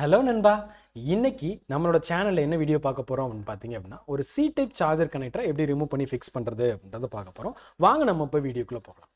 Hello நண்பா, இன்னைக்கு நம்மளோட சேனல்ல என்ன வீடியோ பார்க்க போறோம் அப்படின்னு பார்த்தீங்க அப்படின்னா ஒரு சி டைப் சார்ஜர் கனெக்டரை எப்படி ரிமூவ் பண்ணி ஃபிக்ஸ் பண்றது அப்படின்றத பார்க்க போறோம். வாங்க நம்ம இப்போ வீடியோக்குள்ள போகலாம்.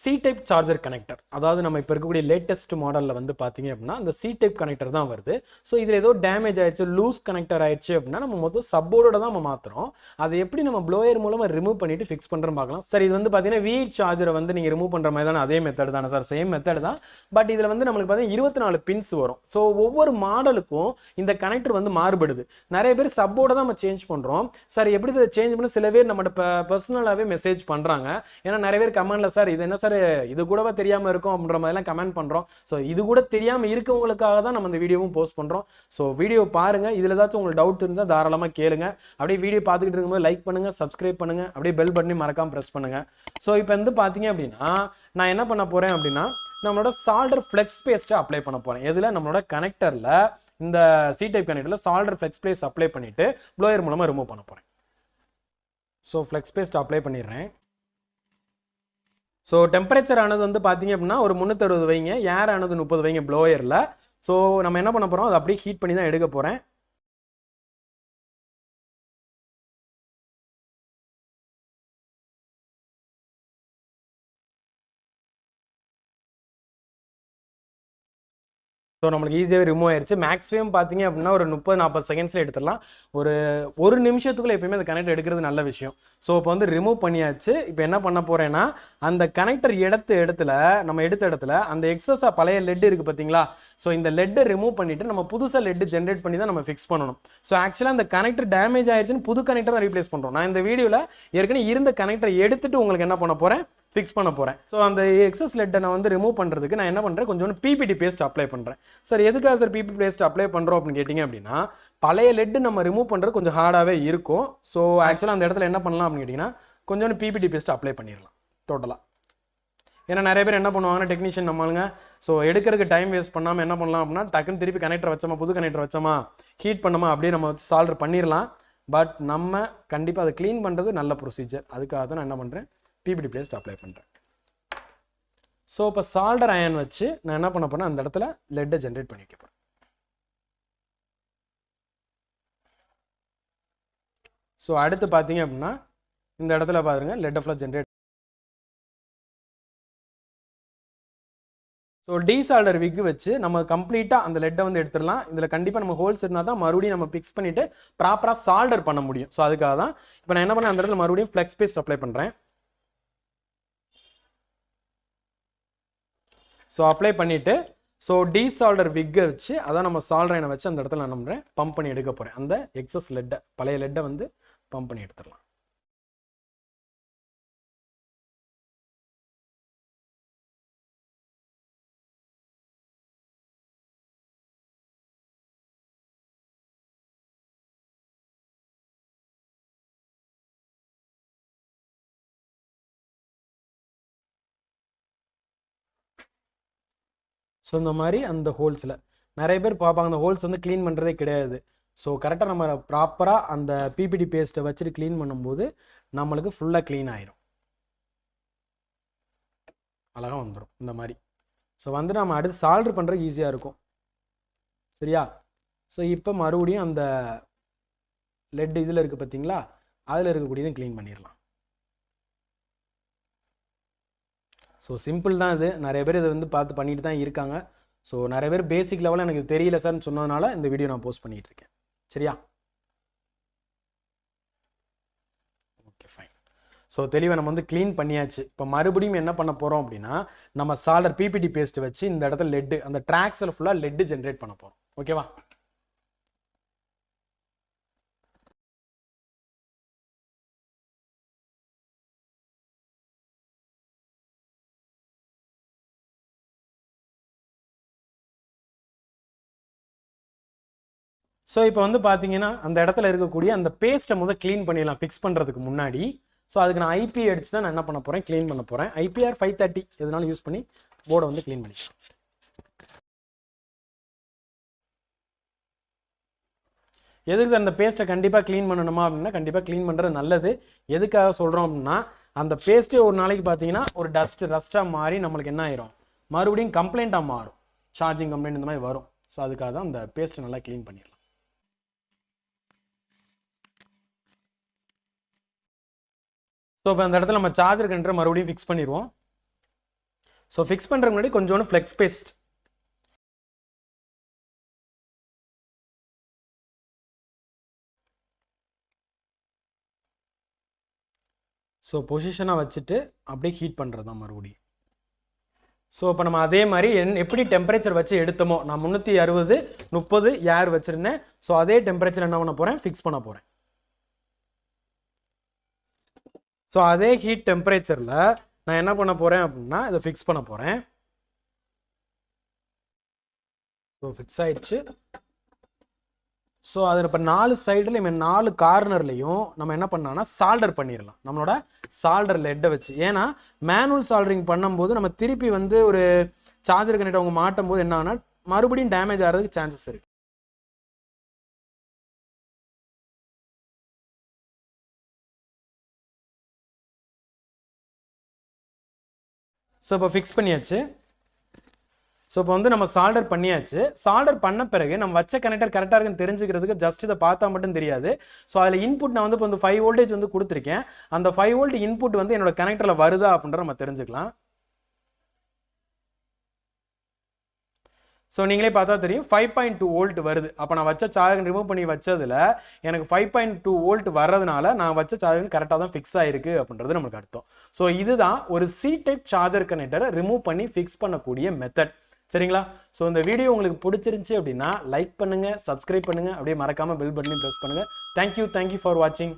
சி டைப் சார்ஜர் கனெக்டர், அதாவது நம்ம இப்போ இருக்கக்கூடிய லேட்டஸ்ட் மாடலில் வந்து பார்த்தீங்க அப்படின்னா அந்த சி டைப் கனெக்டர் தான் வருது. ஸோ இதில் ஏதோ டேமேஜ் ஆயிடுச்சு, லூஸ் கனெக்டர் ஆயிடுச்சு அப்படின்னா நம்ம மொத்தம் சப்போர்டோட தான் நம்ம மாற்றுறோம். அதை எப்படி நம்ம ப்ளோயர் மூலமாக ரிமூவ் பண்ணிட்டு ஃபிக்ஸ் பண்ணுறோம் பார்க்கலாம். சார் இது வந்து பார்த்தீங்கன்னா வி சார்ஜரை வந்து நீங்கள் ரிமூவ் பண்ணுற மாதிரி தானே, அதே மெத்தட் தானே சார்? சேம் மெத்தட் தான். பட் இதில் வந்து நம்மளுக்கு பார்த்தீங்கன்னா 24 பின்ஸ் வரும். ஸோ ஒவ்வொரு மாடலுக்கும் இந்த கனெக்டர் வந்து மாறுபடுது. நிறைய பேர் சப்போர்டை தான் நம்ம சேஞ்ச் பண்ணுறோம். சார் எப்படி சார் சேஞ்ச் பண்ண, சில பேர் நம்மகிட்ட பர்சனலாகவே மெசேஜ் பண்ணுறாங்க. ஏன்னா நிறைய பேர் கமெண்ட்ல சார் இது என்ன சார் இது கூடவா தெரியாம இருக்கும் அப்படின்ற மாதிரிலாம் கமெண்ட் பண்றோம். ஸோ இது கூட தெரியாம இருக்கவங்களுக்காக தான் நம்ம இந்த வீடியோவும் போஸ்ட் பண்றோம். ஸோ வீடியோ பாருங்க, இதுல ஏதாச்சும் உங்களுக்கு டவுட் இருந்தா தாராளமா கேளுங்க. அப்படியே வீடியோ பார்த்துக்கிட்டு இருக்கும்போது லைக் பண்ணுங்க, சப்ஸ்கிரைப் பண்ணுங்க, அப்படியே பெல் பட்டனை மறக்காம பிரஸ் பண்ணுங்க. ஸோ இப்போ வந்து பாத்தீங்க அப்படின்னா நான் என்ன பண்ண போறேன் அப்படின்னா நம்மளோட சால்டர் ஃபிளெக்ஸ் பேஸ்ட்டை அப்ளை பண்ண போறேன். எதுல? நம்மளோட கனெக்டர்ல, இந்த சி டைப் கனெக்டர்ல சால்டர் ஃபிளெக்ஸ் பேஸ்ட் அப்ளை பண்ணிட்டு ப்ளோயர் மூலமா ரிமூவ் பண்ண போறேன். ஸோ ஃபிளெக்ஸ் பேஸ்ட் அப்ளை பண்ணிடுறேன். ஸோ டெம்பரேச்சர் ஆனது வந்து பார்த்தீங்க அப்படின்னா ஒரு 360 வைங்க, ஏர் ஆனது 30 வைங்க ப்ளோயரில். ஸோ நம்ம என்ன பண்ண போகிறோம், அதை அப்படியே ஹீட் பண்ணி தான் எடுக்க போகிறேன். ஸோ நம்மளுக்கு ஈஸியாகவே ரிமூவ் ஆயிடுச்சு. மேக்ஸிமம் பார்த்தீங்க அப்படின்னா ஒரு 30-40 செகண்ட்ஸில் எடுத்துடலாம். ஒரு நிமிஷத்துக்குள்ள எப்பயுமே அந்த கனெக்டர் எடுக்கிறது நல்ல விஷயம். ஸோ இப்போ வந்து ரிமூவ் பண்ணியாச்சு. இப்போ என்ன பண்ண போறேன்னா அந்த கனெக்டர் எடுத்த இடத்துல அந்த எக்ஸஸாக பழைய லெட் இருக்குது பார்த்தீங்களா? ஸோ இந்த லெட்டை ரிமூவ் பண்ணிட்டு நம்ம புதுசாக லெட் ஜென்ரேட் பண்ணி தான் நம்ம ஃபிக்ஸ் பண்ணணும். ஸோ ஆக்சுவலாக அந்த கனெக்டர் டேமேஜ் ஆயிடுச்சுன்னு புது கனெக்டர் தான் ரீப்ளேஸ் பண்ணுறோம். நான் இந்த வீடியோவில் ஏற்கனவே இருந்த கனெக்டரை எடுத்துட்டு உங்களுக்கு என்ன பண்ண போகிறேன், ஃபிக்ஸ் பண்ண போகிறேன். ஸோ அந்த எக்ஸஸ் லெட்டை நான் வந்து ரிமூவ் பண்ணுறதுக்கு நான் என்ன பண்ணுறேன், கொஞ்சம் பிபிடி பேஸ்ட் அப்ளை பண்ணுறேன். சார் எதுக்காக சார் பிபிடி பேஸ்ட் அப்ளை பண்ணுறோம் அப்படின்னு கேட்டிங்க அப்படின்னா பழைய லெட்டு நம்ம ரிமூவ் பண்ணுறது கொஞ்சம் ஹார்டாகவே இருக்கும். ஸோ ஆக்சுவலாக அந்த இடத்துல என்ன பண்ணலாம் அப்படின்னு கேட்டிங்கன்னா கொஞ்சம் பிபிடி பேஸ்ட் அப்ளை பண்ணிடலாம் டோட்டலாக. ஏன்னா நிறைய பேர் என்ன பண்ணுவாங்கன்னா டெக்னீஷியன் நம்மளுங்க, ஸோ எடுக்கிறதுக்கு டைம் வேஸ்ட் பண்ணாமல் என்ன பண்ணலாம் அப்படின்னா டக்குன்னு திருப்பி கனெக்டர் வச்சோமா, புது கனெக்டர் வச்சோமா, ஹீட் பண்ணோமா, அப்படியே நம்ம வச்சு சால்டர் பண்ணிடலாம். பட் நம்ம கண்டிப்பாக அதை க்ளீன் பண்ணுறது நல்ல ப்ரொசீஜர். அதுக்காக தான் நான் என்ன பண்ணுறேன், பிபிடி பேஸ்ட் அப்ளை பண்ணுறேன். ஸோ இப்போ சால்டர் அயன் வச்சு நான் என்ன பண்ண போறேன், அந்த இடத்துல லெட்டை ஜென்ரேட் பண்ணி வைக்க போகிறேன். ஸோ அடுத்து பார்த்தீங்க அப்படின்னா இந்த இடத்துல பாருங்க லெட்டை ஃபுல்லாக ஜென்ரேட். ஸோ டீசால்டர் விக் வச்சு நம்ம கம்ப்ளீட்டாக அந்த லெட்டை வந்து எடுத்துடலாம். இதில் கண்டிப்பாக நம்ம ஹோல்ஸ் இருந்தால் தான் மறுபடியும் நம்ம ஃபிக்ஸ் பண்ணிவிட்டு ப்ராப்பராக சால்டர் பண்ண முடியும். ஸோ அதுக்காக தான் இப்போ நான் என்ன பண்ணேன், அந்த இடத்துல மறுபடியும் ஃப்ளெக்ஸ் பேஸ்ட் அப்ளை பண்ணுறேன். ஸோ அப்ளை பண்ணிவிட்டு ஸோ டீசால்டர் விக்கை வச்சு அதான் நம்ம சால்டரைனை வச்சு அந்த இடத்துல நான் நம்புறேன் பம்ப் பண்ணி எடுக்க போகிறேன். அந்த எக்ஸஸ் லெட்டை, பழைய லெட்டை வந்து பம்ப் பண்ணி எடுத்துடலாம். ஸோ இந்த மாதிரி அந்த ஹோல்ஸில் நிறைய பேர் பார்ப்பாங்க, அந்த ஹோல்ஸ் வந்து க்ளீன் பண்ணுறதே கிடையாது. ஸோ கரெக்டாக நம்ம ப்ராப்பராக அந்த பிபிடி பேஸ்ட்டை வச்சுட்டு க்ளீன் பண்ணும்போது நம்மளுக்கு ஃபுல்லாக க்ளீன் ஆயிரும், அழகாக வந்துடும் இந்த மாதிரி. ஸோ வந்து நம்ம அடுத்து சால்டர் பண்ணுறது ஈஸியாக இருக்கும். சரியா? ஸோ இப்போ மறுபடியும் அந்த லெட் இதில் இருக்குது பார்த்தீங்களா, அதில் இருக்கக்கூடியதும் க்ளீன் பண்ணிடலாம். ஸோ சிம்பிள் தான் இது. நிறைய பேர் இதை வந்து பார்த்து பண்ணிட்டு தான் இருக்காங்க. ஸோ நிறைய பேர் பேசிக் லெவலில் எனக்கு தெரியல சார்னு சொன்னதுனால இந்த வீடியோ நான் போஸ்ட் பண்ணிட்டு இருக்கேன். சரியா? Okay fine. ஸோ தெளிவாக நம்ம வந்து க்ளீன் பண்ணியாச்சு. இப்போ மறுபடியும் என்ன பண்ண போகிறோம் அப்படின்னா நம்ம சால்டர் பிபிடி பேஸ்ட் வச்சு இந்த இடத்துல லெட்டு, அந்த ட்ராக்ஸில் ஃபுல்லாக லெட்டு ஜென்ரேட் பண்ண போகிறோம். ஓகேவா? ஸோ இப்போ வந்து பார்த்தீங்கன்னா அந்த இடத்துல இருக்கக்கூடிய அந்த பேஸ்ட்டை முதல் க்ளீன் பண்ணிடலாம் ஃபிக்ஸ் பண்ணுறதுக்கு முன்னாடி. ஸோ அதுக்கு நான் ஐபி அடிச்சு தான் நான் என்ன பண்ண போகிறேன், க்ளீன் பண்ண போகிறேன். IPR 530 எதனாலும் யூஸ் பண்ணி போர்டை வந்து க்ளீன் பண்ணிக்கலாம். எதுக்கு சார் அந்த பேஸ்ட்டை கண்டிப்பாக க்ளீன் பண்ணணுமா அப்படின்னா கண்டிப்பாக க்ளீன் பண்ணுறது நல்லது. எதுக்காக சொல்கிறோம் அப்படின்னா அந்த பேஸ்ட்டே ஒரு நாளைக்கு பார்த்தீங்கன்னா ஒரு ரஸ்ட்டாக மாறி நம்மளுக்கு என்ன ஆயிரும், மறுபடியும் கம்ப்ளைண்ட்டாக மாறும், சார்ஜிங் கம்ப்ளைண்ட் இந்த மாதிரி வரும். ஸோ அதுக்காக தான் அந்த பேஸ்ட்டை நல்லா க்ளீன் பண்ணிடலாம். ஸோ இப்போ அந்த இடத்துல நம்ம சார்ஜர் கனெக்டரை மறுபடியும் ஃபிக்ஸ் பண்ணிடுவோம். ஸோ ஃபிக்ஸ் பண்ணுறதுக்கு முன்னாடி கொஞ்சோண்டு ஃப்ளெக்ஸ் பேஸ்ட் ஸோ பொசிஷனாக வச்சுட்டு அப்படியே ஹீட் பண்ணுறது தான் மறுபடியும். ஸோ இப்போ நம்ம அதே மாதிரி எப்படி டெம்பரேச்சர் வச்சு எடுத்தோமோ, நான் 360 30 ஏர் வச்சுருந்தேன். ஸோ அதே டெம்பரேச்சர் என்ன பண்ண போகிறேன், ஃபிக்ஸ் பண்ண போகிறேன். ஸோ அதே ஹீட் டெம்பரேச்சரில் நான் என்ன பண்ண போகிறேன் அப்படின்னா இதை ஃபிக்ஸ் பண்ண போகிறேன். ஸோ ஃபிக்ஸ் ஆயிடுச்சு. ஸோ அதில் இப்போ 4 சைடுலையும் 4 கார்னர்லையும் நம்ம என்ன பண்ணோம்னா சால்டர் பண்ணிடலாம் நம்மளோட சால்டர் லெட்டை வச்சு. ஏன்னா மேனுவல் சால்டரிங் பண்ணும்போது நம்ம திருப்பி வந்து ஒரு சார்ஜர் கனெக்ட் அவங்க மாட்டும் போது என்ன ஆகுனா மறுபடியும் டேமேஜ் ஆகிறதுக்கு சான்சஸ் இருக்குது. ஸோ இப்போ ஃபிக்ஸ் பண்ணியாச்சு. ஸோ இப்போ வந்து நம்ம சால்டர் பண்ணியாச்சு. சால்டர் பண்ண பிறகு நம்ம வச்ச கனெக்டர் கரெக்டாக இருக்குன்னு தெரிஞ்சுக்கிறதுக்கு ஜஸ்ட் இதை பார்த்தா மட்டும் தெரியாது. ஸோ அதில் இன்புட் நான் வந்து இப்போ வந்து 5 வோல்டேஜ் வந்து கொடுத்துருக்கேன். அந்த 5 வோல்ட் இன்புட் வந்து என்னோட கனெக்டரில் வருதா அப்படின்ற நம்ம தெரிஞ்சுக்கலாம். ஸோ நீங்களே பார்த்தா தெரியும் 5.2 வோல்ட் வருது. அப்போ நான் வச்ச சார்ஜர் ரிமூவ் பண்ணி வச்சதில் எனக்கு 5.2 வோல்ட் வர்றதுனால நான் வச்ச சார்ஜர் கரெக்டாக தான் ஃபிக்ஸ் ஆயிருக்கு அப்படின்றது நமக்கு அர்த்தம். ஸோ இதுதான் ஒரு C டைப் சார்ஜர் கனெக்டரை ரிமூவ் பண்ணி ஃபிக்ஸ் பண்ணக்கூடிய மெத்தட். சரிங்களா? ஸோ இந்த வீடியோ உங்களுக்கு பிடிச்சிருந்துச்சி அப்படின்னா லைக் பண்ணுங்கள், சப்ஸ்கிரைப் பண்ணுங்கள், அப்படியே மறக்காமல் பெல் பட்டனையும் ப்ரெஸ் பண்ணுங்கள். தேங்க்யூ ஃபார் வாட்சிங்.